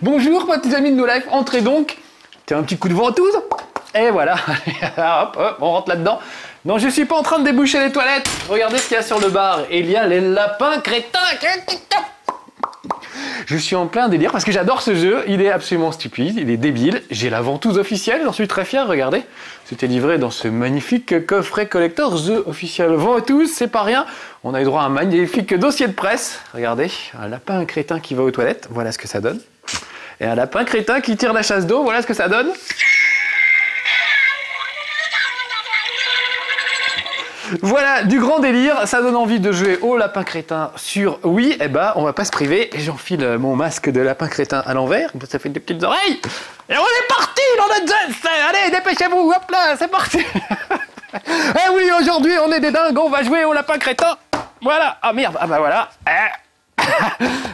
Bonjour petits amis de No Life, entrez donc. Tiens, un petit coup de ventouse. Et voilà, hop, hop, on rentre là-dedans. Non, je suis pas en train de déboucher les toilettes. Regardez ce qu'il y a sur le bar. Il y a les lapins crétins. Je suis en plein délire parce que j'adore ce jeu. Il est absolument stupide, il est débile. J'ai la ventouse officielle, j'en suis très fier. Regardez, c'était livré dans ce magnifique coffret collector The Official Ventouse. C'est pas rien. On a eu droit à un magnifique dossier de presse. Regardez, un lapin crétin qui va aux toilettes. Voilà ce que ça donne. Et un lapin crétin qui tire la chasse d'eau. Voilà ce que ça donne. Voilà, du grand délire, ça donne envie de jouer au lapin crétin sur Wii. Eh ben, on va pas se priver. Et j'enfile mon masque de lapin crétin à l'envers, ça fait des petites oreilles. Et on est parti dans notre jazz. Allez, dépêchez-vous, hop là, c'est parti. Eh oui, aujourd'hui, on est des dingues, on va jouer au lapin crétin. Voilà, ah merde, ah bah voilà.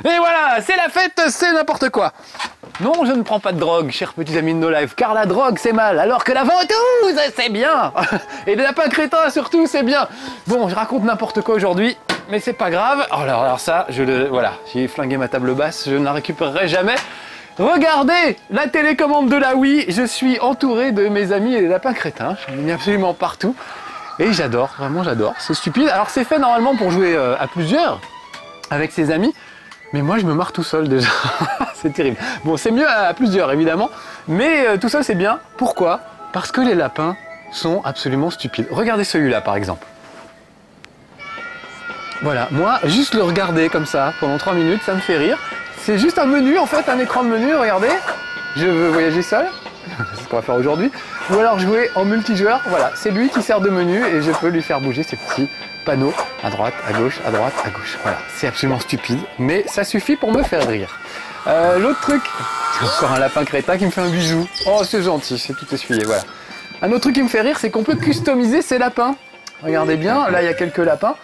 Et voilà, c'est la fête, c'est n'importe quoi. Non, je ne prends pas de drogue, chers petits amis de No Life, car la drogue c'est mal, alors que la ventouse c'est bien. Et les lapins crétins surtout c'est bien. Bon, je raconte n'importe quoi aujourd'hui, mais c'est pas grave. Alors ça, voilà, j'ai flingué ma table basse, je ne la récupérerai jamais. Regardez la télécommande de la Wii, je suis entouré de mes amis et des lapins crétins, je l'ai mis absolument partout. Et j'adore, vraiment j'adore, c'est stupide. Alors c'est fait normalement pour jouer à plusieurs, avec ses amis. Mais moi, je me marre tout seul déjà. C'est terrible. Bon, c'est mieux à plusieurs, évidemment. Mais tout ça, c'est bien. Pourquoi? Parce que les lapins sont absolument stupides. Regardez celui-là, par exemple. Voilà, moi, juste le regarder comme ça, pendant 3 minutes, ça me fait rire. C'est juste un menu, en fait, un écran de menu, regardez. Je veux voyager seul. C'est ce qu'on va faire aujourd'hui. Ou alors jouer en multijoueur. Voilà, c'est lui qui sert de menu et je peux lui faire bouger ses petits panneaux à droite, à gauche, à droite, à gauche. Voilà, c'est absolument stupide, mais ça suffit pour me faire rire. L'autre truc, c'est encore un lapin crétin qui me fait un bisou. Oh, c'est gentil, c'est tout essuyé, voilà. Un autre truc qui me fait rire, c'est qu'on peut customiser ses lapins. Regardez bien, là il y a quelques lapins.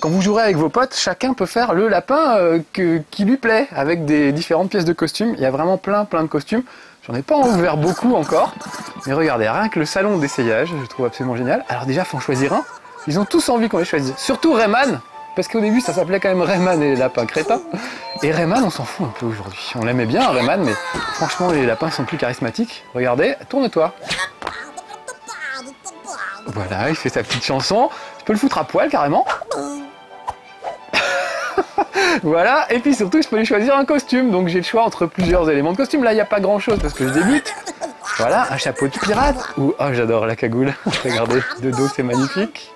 Quand vous jouerez avec vos potes, chacun peut faire le lapin qui lui plaît, avec des différentes pièces de costumes. Il y a vraiment plein de costumes. J'en ai pas ouvert beaucoup encore, mais regardez, rien que le salon d'essayage, je trouve absolument génial. Alors déjà, faut en choisir un. Ils ont tous envie qu'on les choisisse. Surtout Rayman, parce qu'au début, ça s'appelait quand même Rayman et les lapins crétins. Et Rayman, on s'en fout un peu aujourd'hui. On l'aimait bien, Rayman, mais franchement, les lapins sont plus charismatiques. Regardez, tourne-toi. Voilà, il fait sa petite chanson. Tu peux le foutre à poil, carrément. Voilà, et puis surtout, je peux lui choisir un costume. Donc j'ai le choix entre plusieurs éléments de costume. Là, il n'y a pas grand-chose, parce que je débute. Voilà, un chapeau de pirate. Ou, oh, j'adore la cagoule. Regardez, de dos, c'est magnifique.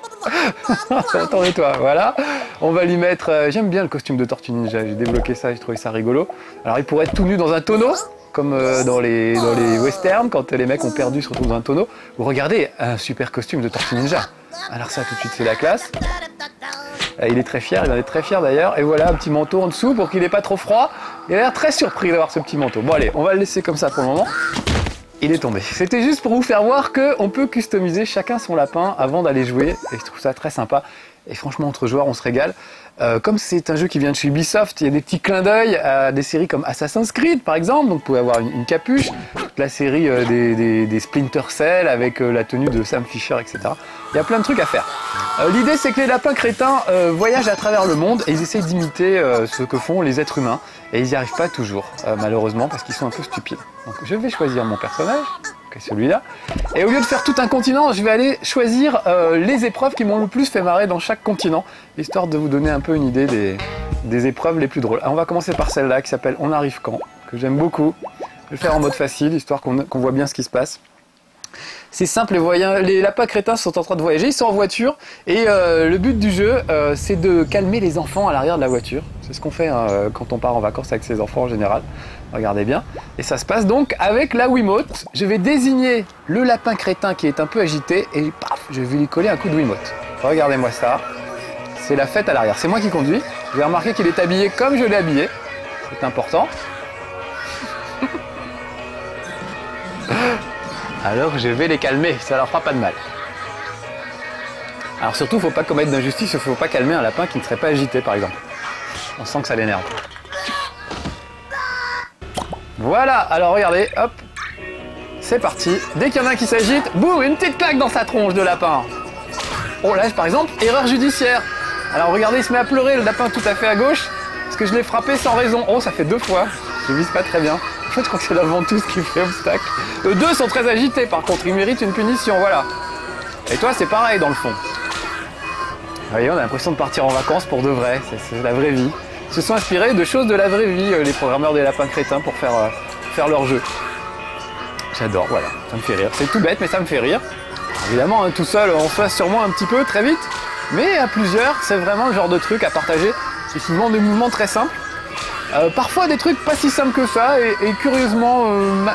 Attendez-toi, voilà. On va lui mettre... j'aime bien le costume de Tortue Ninja, j'ai débloqué ça, j'ai trouvé ça rigolo. Alors il pourrait être tout nu dans un tonneau, comme dans les westerns, quand les mecs ont perdu, se retrouvent dans un tonneau. Ou regardez, un super costume de Tortue Ninja. Alors ça, tout de suite, c'est la classe. Il est très fier, il en est très fier d'ailleurs. Et voilà, un petit manteau en dessous pour qu'il n'ait pas trop froid. Il a l'air très surpris d'avoir ce petit manteau. Bon allez, on va le laisser comme ça pour le moment. Il est tombé. C'était juste pour vous faire voir qu'on peut customiser chacun son lapin avant d'aller jouer. Et je trouve ça très sympa. Et franchement, entre joueurs, on se régale. Comme c'est un jeu qui vient de chez Ubisoft, il y a des petits clins d'œil à des séries comme Assassin's Creed, par exemple. Donc vous pouvez avoir une capuche. Toute la série des Splinter Cell avec la tenue de Sam Fisher, etc. Il y a plein de trucs à faire. L'idée, c'est que les lapins crétins voyagent à travers le monde et ils essayent d'imiter ce que font les êtres humains. Et ils n'y arrivent pas toujours, malheureusement, parce qu'ils sont un peu stupides. Donc je vais choisir mon personnage, qui est celui-là. Et au lieu de faire tout un continent, je vais aller choisir les épreuves qui m'ont le plus fait marrer dans chaque continent, histoire de vous donner un peu une idée des épreuves les plus drôles. Alors, on va commencer par celle-là, qui s'appelle On arrive quand, que j'aime beaucoup. Je vais le faire en mode facile, histoire qu'on voit bien ce qui se passe. C'est simple, les lapins crétins sont en train de voyager, ils sont en voiture et le but du jeu c'est de calmer les enfants à l'arrière de la voiture. C'est ce qu'on fait quand on part en vacances avec ses enfants en général. Regardez bien. Et ça se passe donc avec la Wiimote. Je vais désigner le lapin crétin qui est un peu agité et paf, je vais lui coller un coup de Wiimote. Regardez-moi ça. C'est la fête à l'arrière. C'est moi qui conduis. Vous avez remarqué qu'il est habillé comme je l'ai habillé. C'est important. Alors je vais les calmer, ça leur fera pas de mal. Alors surtout, faut pas commettre d'injustice, il faut pas calmer un lapin qui ne serait pas agité par exemple. On sent que ça l'énerve. Voilà, alors regardez, hop, c'est parti. Dès qu'il y en a un qui s'agite, boum, une petite claque dans sa tronche de lapin. Oh là, par exemple, erreur judiciaire. Alors regardez, il se met à pleurer, le lapin tout à fait à gauche. Parce que je l'ai frappé sans raison. Oh, ça fait 2 fois. Je vise pas très bien. En fait, je crois que c'est la ventouse qui fait obstacle. Les 2 sont très agités, par contre. Ils méritent une punition, voilà. Et toi, c'est pareil, dans le fond. Vous voyez, on a l'impression de partir en vacances pour de vrai. C'est la vraie vie. Ils se sont inspirés de choses de la vraie vie, les programmeurs des lapins crétins, pour faire leur jeu. J'adore, voilà. Ça me fait rire. C'est tout bête, mais ça me fait rire. Évidemment, hein, tout seul, on se lasse sûrement un petit peu, très vite. Mais à plusieurs, c'est vraiment le genre de truc à partager. C'est souvent des mouvements très simples. Parfois des trucs pas si simples que ça et curieusement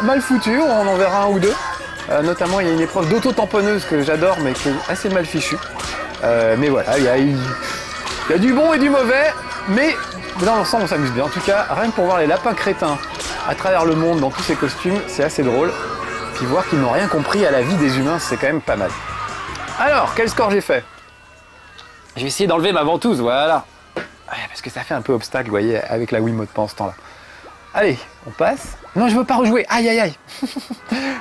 mal foutus, on en verra un ou deux. Notamment, il y a une épreuve d'auto-tamponneuse que j'adore, mais qui est assez mal fichue. Mais voilà, il y a du bon et du mauvais, mais dans l'ensemble, on s'amuse bien. En tout cas, rien que pour voir les lapins crétins à travers le monde dans tous ces costumes, c'est assez drôle. Puis voir qu'ils n'ont rien compris à la vie des humains, c'est quand même pas mal. Alors, quel score j'ai fait? Je vais essayer d'enlever ma ventouse, voilà. Parce que ça fait un peu obstacle, vous voyez, avec la Wiimote pendant ce temps-là. Allez, on passe. Non, je veux pas rejouer. Aïe, aïe, aïe.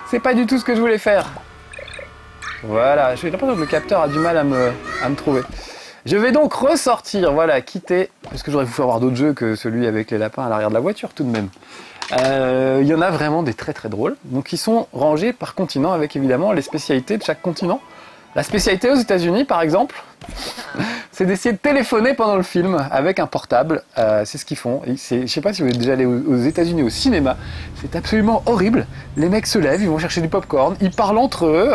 C'est pas du tout ce que je voulais faire. Voilà, j'ai l'impression que le capteur a du mal à me trouver. Je vais donc ressortir, voilà, quitter. Parce que j'aurais voulu avoir d'autres jeux que celui avec les lapins à l'arrière de la voiture, tout de même. Il y en a vraiment des très très drôles. Donc ils sont rangés par continent avec évidemment les spécialités de chaque continent. La spécialité aux États-Unis, par exemple, c'est d'essayer de téléphoner pendant le film avec un portable. C'est ce qu'ils font. Je ne sais pas si vous êtes déjà allé aux États-Unis au cinéma. C'est absolument horrible. Les mecs se lèvent, ils vont chercher du popcorn, ils parlent entre eux.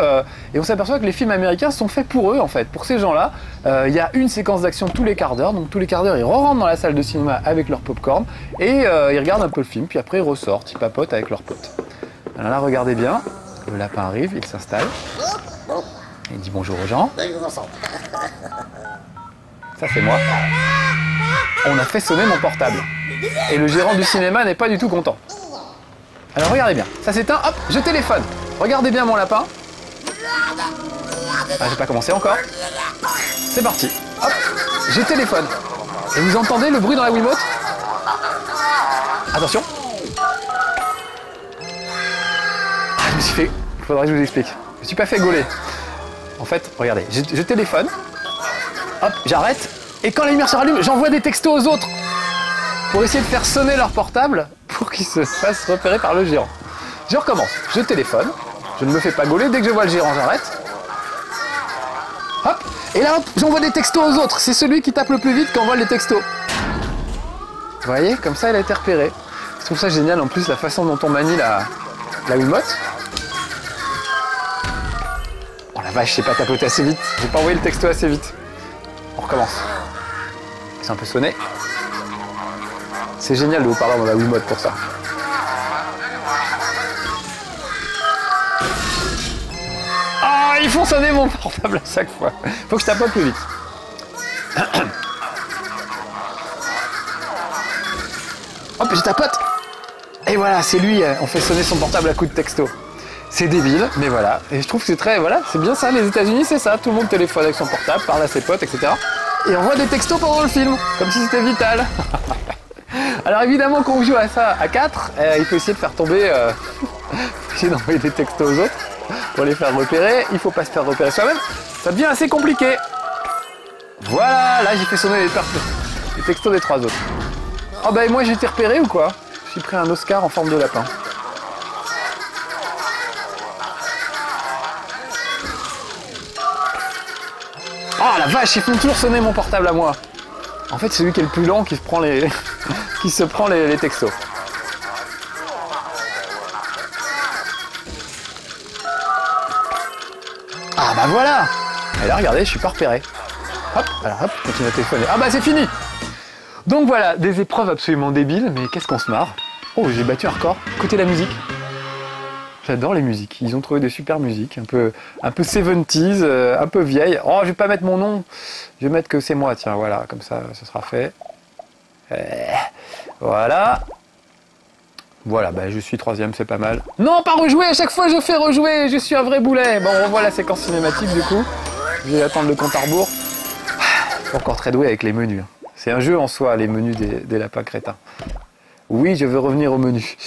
Et on s'aperçoit que les films américains sont faits pour eux, en fait. Pour ces gens-là, il y a une séquence d'action tous les quarts d'heure. Donc tous les quarts d'heure, ils rentrent dans la salle de cinéma avec leur popcorn et ils regardent un peu le film. Puis après, ils ressortent, ils papotent avec leurs potes. Alors là, regardez bien. Le lapin arrive, il s'installe. Il dit bonjour aux gens. Ça c'est moi. On a fait sonner mon portable. Et le gérant du cinéma n'est pas du tout content. Alors regardez bien. Ça s'éteint, hop, je téléphone. Regardez bien mon lapin. Ah, j'ai pas commencé encore. C'est parti. Hop, je téléphone. Et vous entendez le bruit dans la Wiimote? Attention. Ah, je me suis fait... Faudrait que je vous explique. Je me suis pas fait gauler. En fait, regardez, je téléphone, hop, j'arrête, et quand la lumière se rallume, j'envoie des textos aux autres pour essayer de faire sonner leur portable pour qu'ils se fassent repérer par le gérant. Je recommence, je téléphone, je ne me fais pas gauler, dès que je vois le gérant, j'arrête. Hop, et là, hop, j'envoie des textos aux autres. C'est celui qui tape le plus vite qui envoie les textos. Vous voyez, comme ça, elle a été repérée. Je trouve ça génial, en plus, la façon dont on manie la Wiimote. La vache, je sais pas tapoter assez vite. J'ai pas envoyé le texto assez vite. On recommence. C'est un peu sonné. C'est génial de vous parler dans la Wiimote pour ça. Ah, ils font sonner mon portable à chaque fois. Faut que je tapote plus vite. Hop, je tapote. Et voilà, c'est lui. On fait sonner son portable à coup de texto. C'est débile, mais voilà. Et je trouve que c'est très... Voilà, c'est bien ça, les États-Unis, c'est ça. Tout le monde téléphone avec son portable, parle à ses potes, etc. Et envoie des textos pendant le film, comme si c'était vital. Alors évidemment, quand on joue à ça à 4, il faut essayer de faire tomber... essayer d'envoyer des textos aux autres pour les faire repérer. Il faut pas se faire repérer soi-même. Ça devient assez compliqué. Voilà, là j'ai fait sonner les textos des 3 autres. Oh bah et moi j'ai été repéré ou quoi? J'ai pris un Oscar en forme de lapin. Ah la vache, ils font toujours sonner mon portable à moi. En fait, c'est celui qui est le plus lent qui se prend les, qui se prend les textos. Ah bah voilà. Et là, regardez, je suis pas repéré. Hop, alors hop, continue à téléphoner. Ah bah c'est fini. Donc voilà, des épreuves absolument débiles, mais qu'est-ce qu'on se marre. Oh, j'ai battu un record. Côté la musique. J'adore les musiques. Ils ont trouvé des super musiques, un peu 70s, un peu vieilles. Oh, je vais pas mettre mon nom. Je vais mettre que c'est moi, tiens, voilà, comme ça, ce sera fait. Voilà. Voilà, bah, je suis 3e, c'est pas mal. Non, pas rejouer, à chaque fois je fais rejouer, je suis un vrai boulet. Bon, on revoit la séquence cinématique du coup. Je vais attendre le compte à rebours. Je suis encore très doué avec les menus. C'est un jeu en soi, les menus des lapins crétins. Oui, je veux revenir au menu.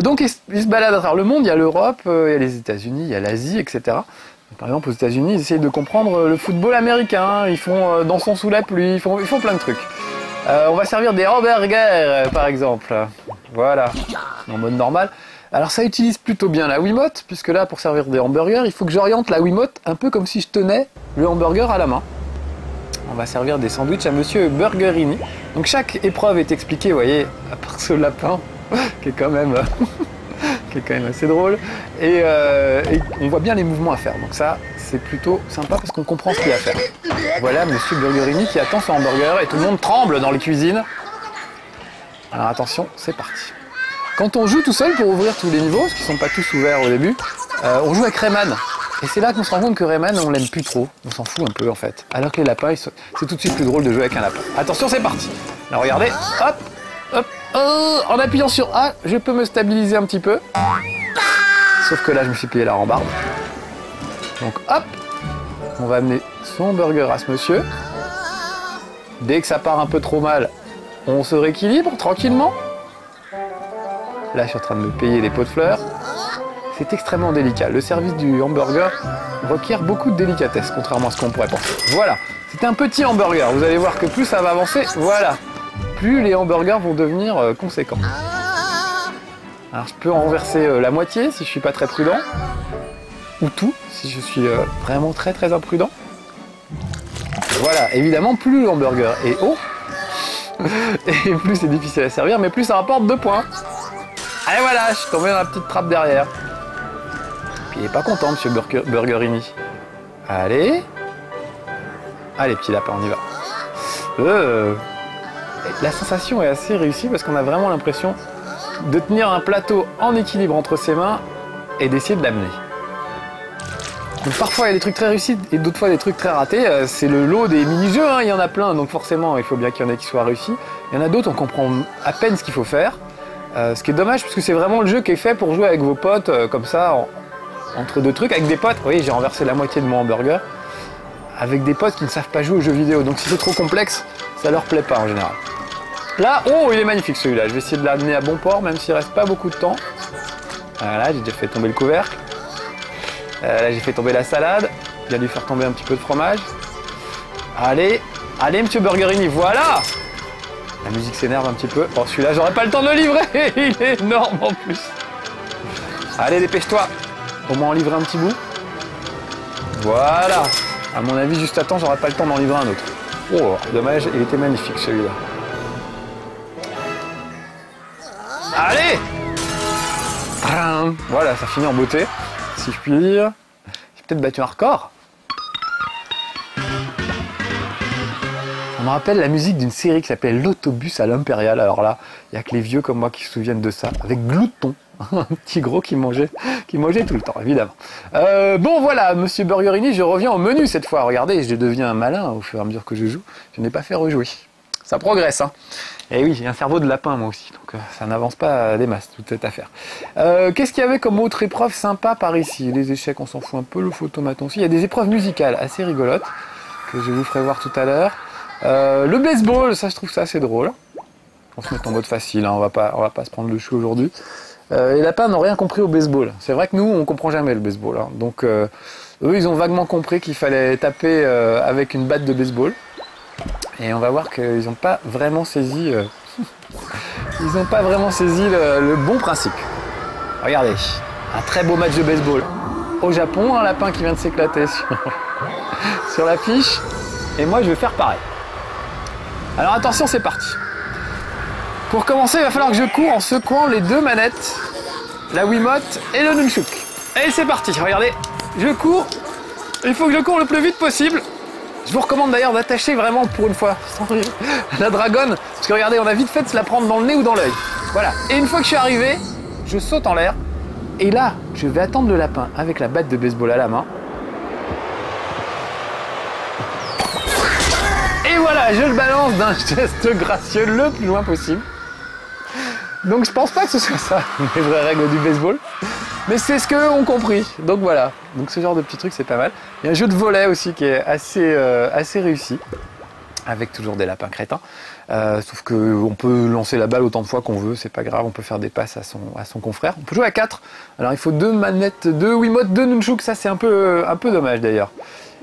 Donc, ils se baladent à travers le monde. Il y a l'Europe, il y a les États-Unis, il y a l'Asie, etc. Par exemple, aux États-Unis, ils essayent de comprendre le football américain. Ils font dansons sous la pluie. Ils font plein de trucs. On va servir des hamburgers, par exemple. Voilà, en mode normal. Alors ça utilise plutôt bien la Wiimote, puisque là, pour servir des hamburgers, il faut que j'oriente la Wiimote un peu comme si je tenais le hamburger à la main. On va servir des sandwichs à Monsieur Burgerini. Donc chaque épreuve est expliquée, vous voyez, à part ce lapin, qui est quand même assez drôle. Et on voit bien les mouvements à faire. Donc ça, c'est plutôt sympa parce qu'on comprend ce qu'il y a à faire. Voilà Monsieur Burgerini qui attend son hamburger et tout le monde tremble dans les cuisines. Alors attention, c'est parti. Quand on joue tout seul pour ouvrir tous les niveaux, parce qu'ils ne sont pas tous ouverts au début, on joue avec Rayman. Et c'est là qu'on se rend compte que Rayman, on l'aime plus trop. On s'en fout un peu en fait. Alors que les lapins, c'est tout de suite plus drôle de jouer avec un lapin. Attention, c'est parti. Alors regardez, hop, hop, oh, en appuyant sur A, je peux me stabiliser un petit peu. Sauf que là, je me suis plié la rambarde. Donc hop, on va amener son burger à ce monsieur. Dès que ça part un peu trop mal, on se rééquilibre tranquillement. Là, je suis en train de me payer les pots de fleurs. C'est extrêmement délicat. Le service du hamburger requiert beaucoup de délicatesse, contrairement à ce qu'on pourrait penser. Voilà, c'est un petit hamburger. Vous allez voir que plus ça va avancer, voilà, plus les hamburgers vont devenir conséquents. Alors, je peux en renverser la moitié si je suis pas très prudent. Ou tout, si je suis vraiment très imprudent. Voilà, évidemment, plus le hamburger est haut, et plus c'est difficile à servir, mais plus ça rapporte 2 points. Allez voilà, je suis tombé dans la petite trappe derrière. Puis il est pas content, Monsieur Burgerini. Allez. Allez, petit lapin, on y va. La sensation est assez réussie parce qu'on a vraiment l'impression de tenir un plateau en équilibre entre ses mains et d'essayer de l'amener. Donc parfois il y a des trucs très réussis et d'autres fois des trucs très ratés. C'est le lot des mini-jeux, hein, il y en a plein, donc forcément il faut bien qu'il y en ait qui soient réussis. Il y en a d'autres, on comprend à peine ce qu'il faut faire. Ce qui est dommage parce que c'est vraiment le jeu qui est fait pour jouer avec vos potes comme ça, entre deux trucs, avec des potes. Vous voyez, j'ai renversé la moitié de mon hamburger. Avec des potes qui ne savent pas jouer aux jeux vidéo. Donc si c'est trop complexe, ça leur plaît pas en général. Là, oh, il est magnifique celui-là. Je vais essayer de l'amener à bon port, même s'il reste pas beaucoup de temps. Voilà, j'ai déjà fait tomber le couvercle. Là, j'ai fait tomber la salade. Il a dû faire tomber un petit peu de fromage. Allez, allez, Monsieur Burgerini, voilà! La musique s'énerve un petit peu. Oh, celui-là, j'aurais pas le temps de le livrer. Il est énorme en plus. Allez, dépêche-toi. Au moins en livrer un petit bout. Voilà. À mon avis, juste à temps, j'aurais pas le temps d'en livrer un autre. Oh, dommage, il était magnifique celui-là. Allez! Voilà, ça finit en beauté, si je puis dire. J'ai peut-être battu un record. On me rappelle la musique d'une série qui s'appelle L'autobus à l'Impérial. Alors là, il n'y a que les vieux comme moi qui se souviennent de ça. Avec Glouton, un petit gros qui mangeait tout le temps, évidemment. Bon voilà, Monsieur Burgerini, je reviens au menu cette fois. Regardez, je deviens un malin au fur et à mesure que je joue. Je n'ai pas fait rejouer. Ça progresse, hein. Et oui, j'ai un cerveau de lapin moi aussi, donc ça n'avance pas des masses, toute cette affaire. Qu'est-ce qu'il y avait comme autre épreuve sympa par ici? Les échecs, on s'en fout un peu, le photomaton aussi. Il y a des épreuves musicales assez rigolotes, que je vous ferai voir tout à l'heure. Le baseball, ça je trouve ça assez drôle. On se met en mode facile, hein, on va pas se prendre le chou aujourd'hui. Les lapins n'ont rien compris au baseball. C'est vrai que nous, on comprend jamais le baseball. Hein. Donc eux, ils ont vaguement compris qu'il fallait taper avec une batte de baseball. Et on va voir qu'ils n'ont pas vraiment saisi, ils n'ont pas vraiment saisi le bon principe. Regardez, un très beau match de baseball au Japon, un lapin qui vient de s'éclater sur l'affiche. Et moi, je vais faire pareil. Alors attention, c'est parti. Pour commencer, il va falloir que je cours en secouant les deux manettes, la Wiimote et le Nunchuk. Et c'est parti, regardez, je cours. Il faut que je cours le plus vite possible. Je vous recommande d'ailleurs d'attacher vraiment pour une fois la dragonne, parce que regardez, on a vite fait de se la prendre dans le nez ou dans l'œil. Voilà, et une fois que je suis arrivé, je saute en l'air, et là, je vais attendre le lapin avec la batte de baseball à la main. Et voilà, je le balance d'un geste gracieux le plus loin possible. Donc je pense pas que ce soit ça, les vraies règles du baseball. Mais c'est ce qu'eux ont compris, donc voilà. Donc ce genre de petits trucs, c'est pas mal. Il y a un jeu de volley aussi qui est assez réussi, avec toujours des lapins crétins. Sauf qu'on peut lancer la balle autant de fois qu'on veut, c'est pas grave, on peut faire des passes à son confrère. On peut jouer à 4. Alors il faut 2 manettes, 2 Wiimote, 2 Nunchuk, ça c'est un peu dommage d'ailleurs.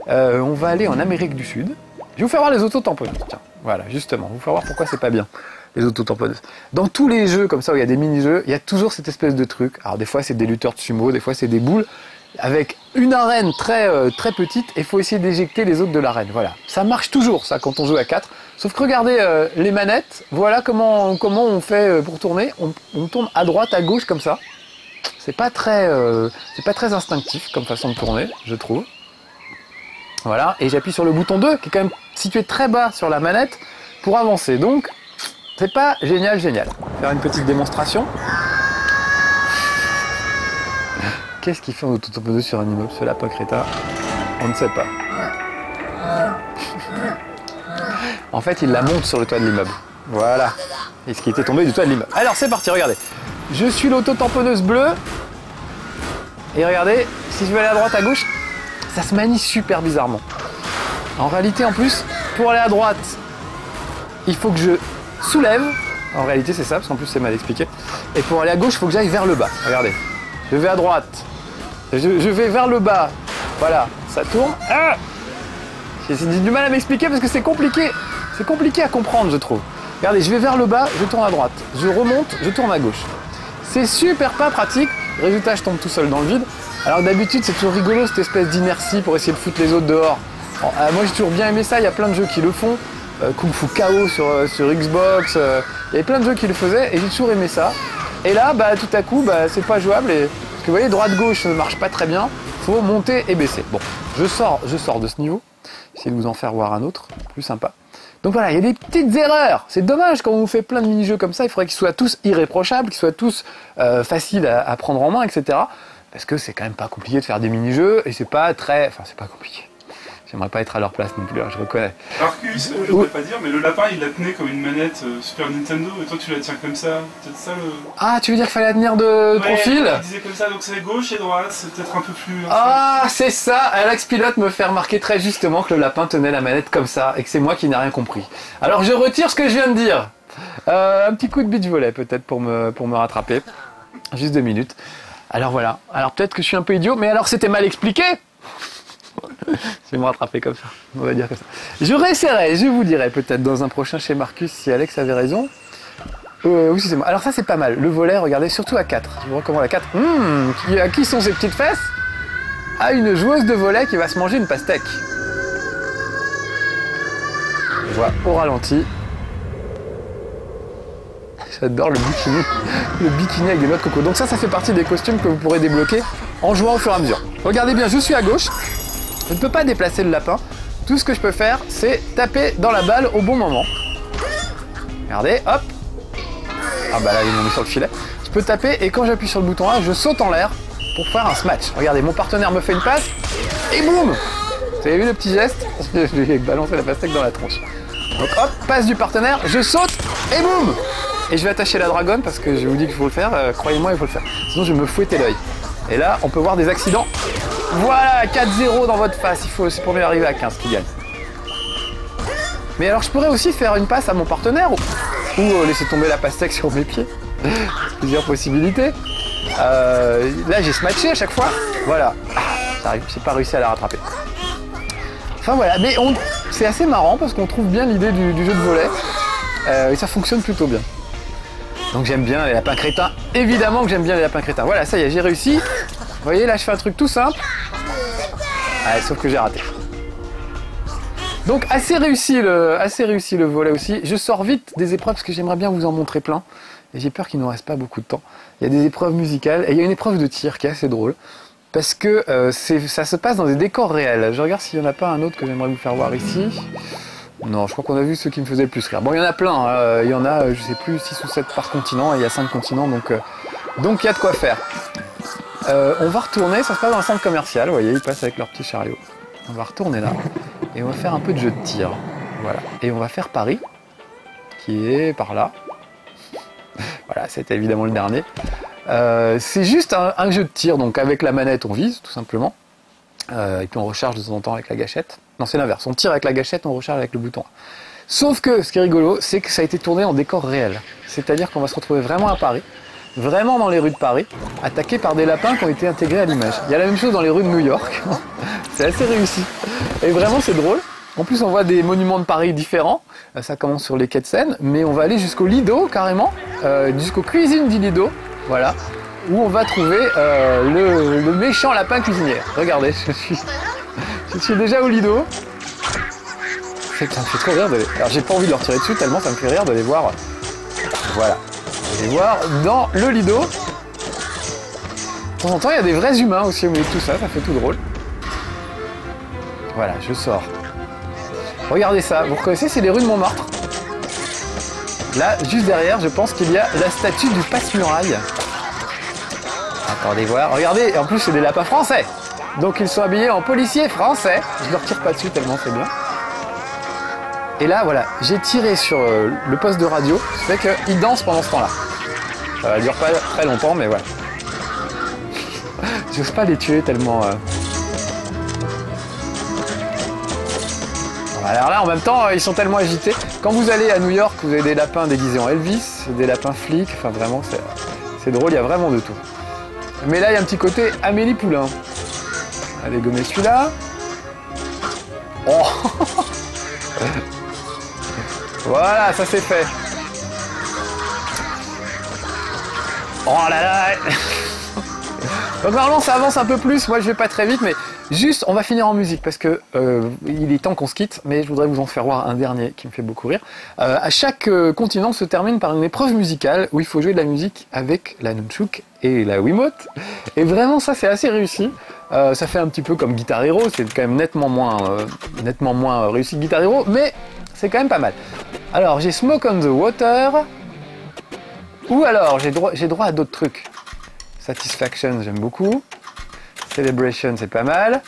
On va aller en Amérique du Sud. Je vais vous faire voir les autotamponneurs, tiens. Voilà, justement, vous faut voir pourquoi c'est pas bien, les autotamponneuses. Dans tous les jeux comme ça où il y a des mini-jeux, il y a toujours cette espèce de truc. Alors des fois c'est des lutteurs de sumo, des fois c'est des boules, avec une arène très petite, et il faut essayer d'éjecter les autres de l'arène. Voilà, ça marche toujours ça quand on joue à 4. Sauf que regardez les manettes, voilà comment on fait pour tourner. On tourne à droite, à gauche comme ça. C'est pas très instinctif comme façon de tourner, je trouve. Voilà, et j'appuie sur le bouton 2 qui est quand même situé très bas sur la manette pour avancer. Donc, c'est pas génial. Faire une petite démonstration. Qu'est-ce qu'il fait en autotamponneuse sur un immeuble, ce lapin crétin? On ne sait pas. En fait, il la monte sur le toit de l'immeuble. Voilà. Et ce qui était tombé du toit de l'immeuble. Alors, c'est parti, regardez. Je suis l'autotamponneuse bleue. Et regardez, si je veux aller à droite, à gauche, ça se manie super bizarrement. En réalité, en plus, pour aller à droite, il faut que je soulève. En réalité, c'est ça, parce qu'en plus, c'est mal expliqué. Et pour aller à gauche, il faut que j'aille vers le bas. Regardez. Je vais à droite. Je vais vers le bas. Voilà, ça tourne. Ah, j'ai du mal à m'expliquer parce que c'est compliqué. C'est compliqué à comprendre, je trouve. Regardez, je vais vers le bas, je tourne à droite. Je remonte, je tourne à gauche. C'est super pas pratique. Résultat, je tombe tout seul dans le vide. Alors d'habitude, c'est toujours rigolo cette espèce d'inertie pour essayer de foutre les autres dehors. Alors, moi, j'ai toujours bien aimé ça. Il y a plein de jeux qui le font. Kung Fu KO sur Xbox. Il y avait plein de jeux qui le faisaient et j'ai toujours aimé ça. Et là, bah, tout à coup, bah, c'est pas jouable. Parce que vous voyez, droite-gauche ne marche pas très bien. Faut monter et baisser. Bon, je sors de ce niveau. J'essaie de vous en faire voir un autre, plus sympa. Donc voilà, il y a des petites erreurs. C'est dommage quand on vous fait plein de mini-jeux comme ça. Il faudrait qu'ils soient tous irréprochables, qu'ils soient tous faciles à prendre en main, etc. Parce que c'est quand même pas compliqué de faire des mini-jeux et c'est pas très... Enfin, c'est pas compliqué. J'aimerais pas être à leur place non plus, je reconnais. Marcus, je voudrais pas dire, mais le lapin il la tenait comme une manette Super Nintendo et toi tu la tiens comme ça. Peut-être ça le. Ah, tu veux dire qu'il fallait la tenir de profil? Il disait comme ça, donc c'est gauche et droite, c'est peut-être un peu plus. Ah, c'est ça! Alex Pilote me fait remarquer très justement que le lapin tenait la manette comme ça et que c'est moi qui n'ai rien compris. Alors je retire ce que je viens de dire. Un petit coup de beach volley peut-être pour me rattraper. Juste 2 minutes. Alors voilà. Alors peut-être que je suis un peu idiot, mais alors c'était mal expliqué! Je vais me rattraper comme ça, on va dire comme ça. Je réessayerai, je vous dirai peut-être dans un prochain chez Marcus si Alex avait raison. Ou si c'est moi. Alors ça c'est pas mal, le volet, regardez, surtout à 4. Je vous recommande à 4. À qui sont ces petites fesses? À une joueuse de volet qui va se manger une pastèque. Je vois au ralenti. J'adore le bikini avec des noix de coco. Donc ça fait partie des costumes que vous pourrez débloquer en jouant au fur et à mesure. Regardez bien, je suis à gauche. Je ne peux pas déplacer le lapin. Tout ce que je peux faire, c'est taper dans la balle au bon moment. Regardez, hop. Ah bah là, ils m'ont mis sur le filet. Je peux taper et quand j'appuie sur le bouton A, je saute en l'air pour faire un smash. Regardez, mon partenaire me fait une passe et boum. Vous avez vu le petit geste? Je lui ai balancé la pastèque dans la tronche. Donc hop, passe du partenaire, je saute et boum. Et je vais attacher la dragonne parce que je vous dis qu'il faut le faire. Croyez-moi, il faut le faire. Sinon, je vais me fouetter l'œil. Et là, on peut voir des accidents. Voilà, 4-0 dans votre face. C'est pour mieux arriver à 15 qui gagne. Mais alors, je pourrais aussi faire une passe à mon partenaire ou laisser tomber la pastèque sur mes pieds. Plusieurs possibilités. Là, j'ai smatché à chaque fois. Voilà. J'ai pas réussi à la rattraper. Enfin voilà, mais c'est assez marrant parce qu'on trouve bien l'idée du jeu de volet. Et ça fonctionne plutôt bien. Donc j'aime bien les lapins crétins. Évidemment que j'aime bien les lapins crétins. Voilà, ça y est, j'ai réussi. Vous voyez, là je fais un truc tout simple. Allez, sauf que j'ai raté. Donc assez réussi le volet aussi. Je sors vite des épreuves parce que j'aimerais bien vous en montrer plein. Et j'ai peur qu'il ne nous reste pas beaucoup de temps. Il y a des épreuves musicales et il y a une épreuve de tir qui est assez drôle. Parce que ça se passe dans des décors réels. Je regarde s'il n'y en a pas un autre que j'aimerais vous faire voir ici. Non, je crois qu'on a vu ceux qui me faisaient le plus rire. Bon, il y en a plein. Il y en a, je sais plus, 6 ou 7 par continent. Et il y a 5 continents, donc il y a de quoi faire. On va retourner, ça se passe dans un centre commercial. Vous voyez, ils passent avec leur petit chariot. On va retourner là. Et on va faire un peu de jeu de tir. Voilà. Et on va faire Paris, qui est par là. Voilà, c'était évidemment le dernier. C'est juste un jeu de tir, donc avec la manette on vise tout simplement, et puis on recharge de temps en temps avec la gâchette. Non, c'est l'inverse, on tire avec la gâchette, on recharge avec le bouton. Sauf que ce qui est rigolo, c'est que ça a été tourné en décor réel. C'est-à-dire qu'on va se retrouver vraiment à Paris, vraiment dans les rues de Paris, attaqué par des lapins qui ont été intégrés à l'image. Il y a la même chose dans les rues de New York. C'est assez réussi. Et vraiment c'est drôle. En plus, on voit des monuments de Paris différents. Ça commence sur les quais de Seine, mais on va aller jusqu'au Lido, carrément, jusqu'aux cuisines du Lido, voilà, où on va trouver le méchant lapin cuisinière. Regardez, je suis déjà au Lido. Ça me fait trop rire de les... Alors, j'ai pas envie de leur tirer dessus, tellement ça me fait rire de les voir. Voilà, de les voir dans le Lido. De temps en temps, il y a des vrais humains aussi au milieu de tout ça, ça fait tout drôle. Voilà, je sors. Regardez ça, vous reconnaissez, c'est les rues de Montmartre. Là, juste derrière, je pense qu'il y a la statue du passe-muraille. Attendez voir, regardez, et en plus c'est des lapins français. Donc ils sont habillés en policiers français. Je ne leur tire pas dessus tellement c'est bien. Et là, voilà, j'ai tiré sur le poste de radio, ce qui fait qu'ils dansent pendant ce temps-là. Ça ne dure pas très longtemps, mais voilà. J'ose pas les tuer tellement... Alors là, en même temps, ils sont tellement agités. Quand vous allez à New York, vous avez des lapins déguisés en Elvis, des lapins flics, enfin vraiment, c'est drôle, il y a vraiment de tout. Mais là, il y a un petit côté Amélie Poulain. Allez, gommer celui-là. Oh. Voilà, ça c'est fait. Oh là là. Donc normalement ça avance un peu plus, moi je vais pas très vite, mais juste on va finir en musique parce que il est temps qu'on se quitte, mais je voudrais vous en faire voir un dernier qui me fait beaucoup rire. À chaque continent se termine par une épreuve musicale où il faut jouer de la musique avec la nunchuk et la Wiimote, et vraiment ça c'est assez réussi. Ça fait un petit peu comme Guitar Hero, c'est quand même nettement moins réussi que Guitar Hero, mais c'est quand même pas mal. Alors j'ai Smoke on the Water, ou alors j'ai droit à d'autres trucs. Satisfaction, j'aime beaucoup. Celebration, c'est pas mal.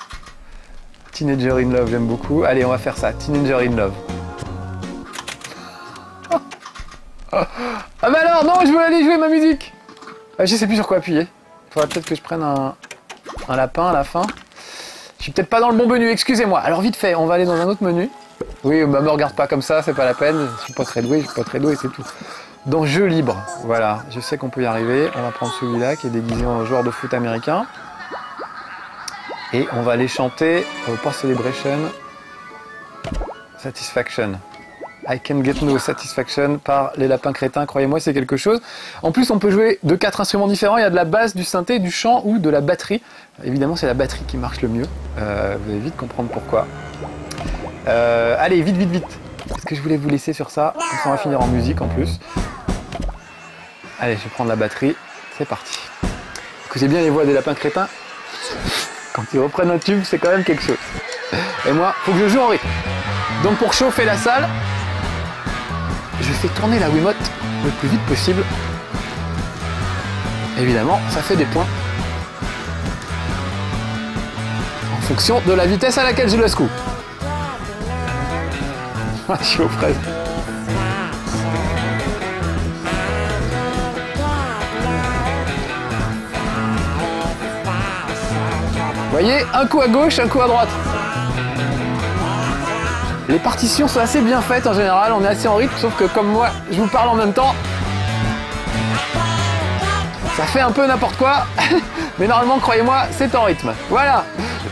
Teenager in Love, j'aime beaucoup. Allez, on va faire ça. Teenager in Love. Ah bah alors, non, je veux aller jouer ma musique. Je sais plus sur quoi appuyer. Faudrait peut-être que je prenne un lapin à la fin. Je suis peut-être pas dans le bon menu, excusez-moi. Alors vite fait, on va aller dans un autre menu. Oui, bah me regarde pas comme ça, c'est pas la peine. Je suis pas très doué, c'est tout. Dans jeu libre, voilà, je sais qu'on peut y arriver. On va prendre celui-là qui est déguisé en joueur de foot américain. Et on va aller chanter pas Celebration, Satisfaction. I can get no satisfaction par les lapins crétins, croyez-moi, c'est quelque chose. En plus, on peut jouer de 4 instruments différents. Il y a de la basse, du synthé, du chant ou de la batterie. Évidemment, c'est la batterie qui marche le mieux. Vous allez vite comprendre pourquoi. Allez, vite. Parce que je voulais vous laisser sur ça. Comme ça, on va finir en musique en plus. Allez, je vais prendre la batterie. C'est parti. Écoutez bien les voix des lapins crétins. Quand ils reprennent un tube, c'est quand même quelque chose. Et moi, faut que je joue en rythme. Donc pour chauffer la salle, je fais tourner la Wiimote le plus vite possible. Évidemment, ça fait des points. En fonction de la vitesse à laquelle je le secoue. Je suis aux fraises. Vous voyez, un coup à gauche, un coup à droite. Les partitions sont assez bien faites en général, on est assez en rythme, sauf que comme moi, je vous parle en même temps, ça fait un peu n'importe quoi, mais normalement, croyez-moi, c'est en rythme. Voilà.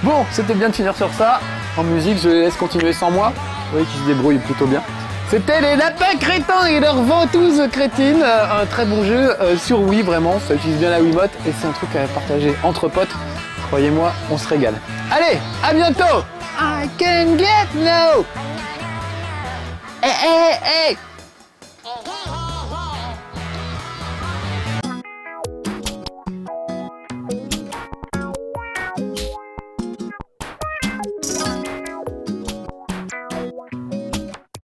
Bon, c'était bien de finir sur ça. En musique, je les laisse continuer sans moi. Vous voyez qu'ils se débrouillent plutôt bien. C'était les lapins crétins et leurs ventouses crétines. Un très bon jeu sur Wii, vraiment. Ça utilise bien la Wiimote et c'est un truc à partager entre potes. Croyez-moi, on se régale. Allez, à bientôt. I can get no. Hey, hey, hey.